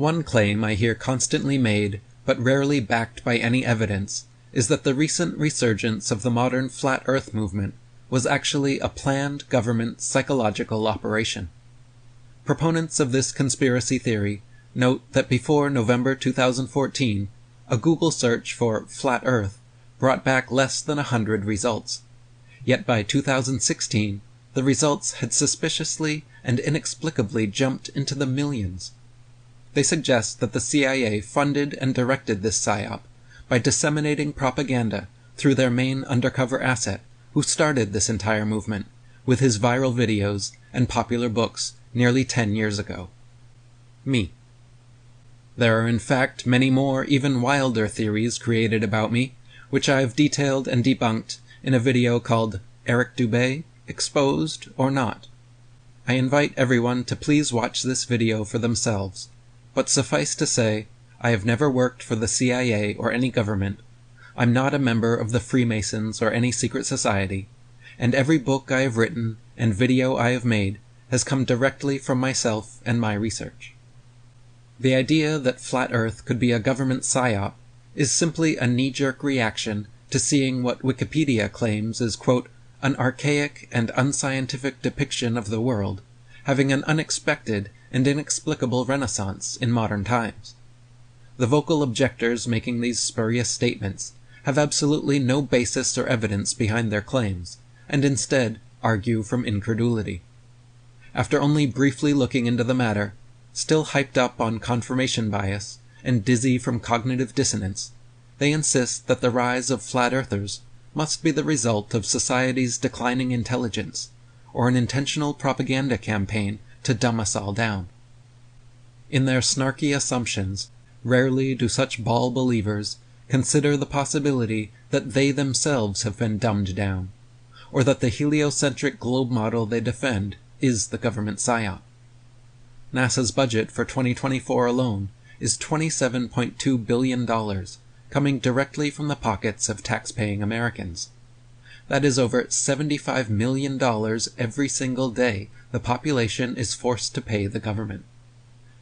One claim I hear constantly made, but rarely backed by any evidence, is that the recent resurgence of the modern flat earth movement was actually a planned government psychological operation. Proponents of this conspiracy theory note that before November 2014, a Google search for flat earth brought back less than 100 results. Yet by 2016, the results had suspiciously and inexplicably jumped into the millions. They suggest that the CIA funded and directed this psyop by disseminating propaganda through their main undercover asset, who started this entire movement with his viral videos and popular books nearly 10 years ago. Me. There are in fact many more, even wilder theories created about me, which I have detailed and debunked in a video called Eric Dubé, Exposed or Not. I invite everyone to please watch this video for themselves, but suffice to say, I have never worked for the CIA or any government. I'm not a member of the Freemasons or any secret society, and every book I have written and video I have made has come directly from myself and my research. The idea that flat Earth could be a government psyop is simply a knee-jerk reaction to seeing what Wikipedia claims is, quote, an archaic and unscientific depiction of the world, having an unexpected and inexplicable renaissance in modern times. The vocal objectors making these spurious statements have absolutely no basis or evidence behind their claims, and instead argue from incredulity. After only briefly looking into the matter, still hyped up on confirmation bias and dizzy from cognitive dissonance, they insist that the rise of flat earthers must be the result of society's declining intelligence, or an intentional propaganda campaign to dumb us all down. In their snarky assumptions, rarely do such ball believers consider the possibility that they themselves have been dumbed down, or that the heliocentric globe model they defend is the government psyop. NASA's budget for 2024 alone is $27.2 billion, coming directly from the pockets of tax-paying Americans. That is over $75 million every single day the population is forced to pay the government.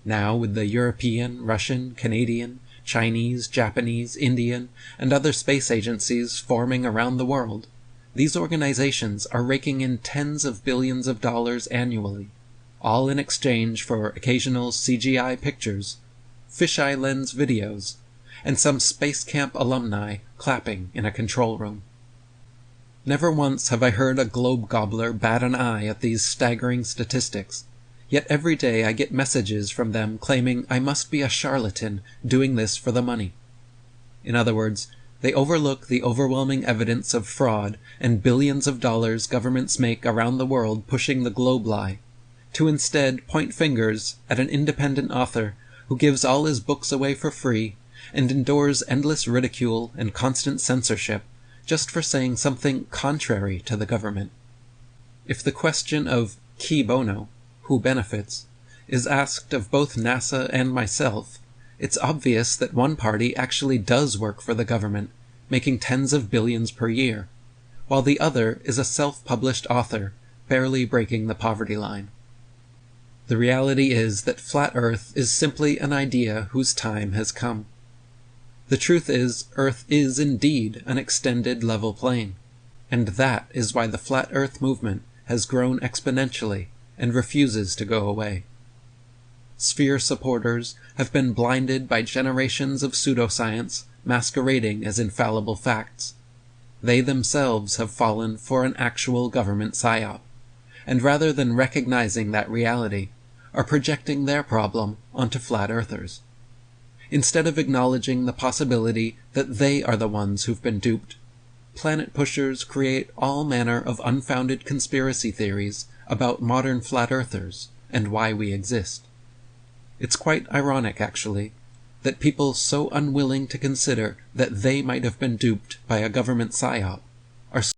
Now, with the European, Russian, Canadian, Chinese, Japanese, Indian, and other space agencies forming around the world, these organizations are raking in tens of billions of dollars annually, all in exchange for occasional CGI pictures, fisheye lens videos, and some space camp alumni clapping in a control room. Never once have I heard a globe gobbler bat an eye at these staggering statistics, yet every day I get messages from them claiming I must be a charlatan doing this for the money. In other words, they overlook the overwhelming evidence of fraud and billions of dollars governments make around the world pushing the globe lie, to instead point fingers at an independent author who gives all his books away for free and endures endless ridicule and constant censorship just for saying something contrary to the government. If the question of cui bono, who benefits, is asked of both NASA and myself, it's obvious that one party actually does work for the government, making tens of billions per year, while the other is a self-published author, barely breaking the poverty line. The reality is that flat Earth is simply an idea whose time has come. The truth is, Earth is indeed an extended level plane, and that is why the flat Earth movement has grown exponentially and refuses to go away. Sphere supporters have been blinded by generations of pseudoscience masquerading as infallible facts. They themselves have fallen for an actual government psyop, and rather than recognizing that reality, are projecting their problem onto flat earthers. Instead of acknowledging the possibility that they are the ones who've been duped, planet pushers create all manner of unfounded conspiracy theories about modern flat earthers and why we exist. It's quite ironic, actually, that people so unwilling to consider that they might have been duped by a government psyop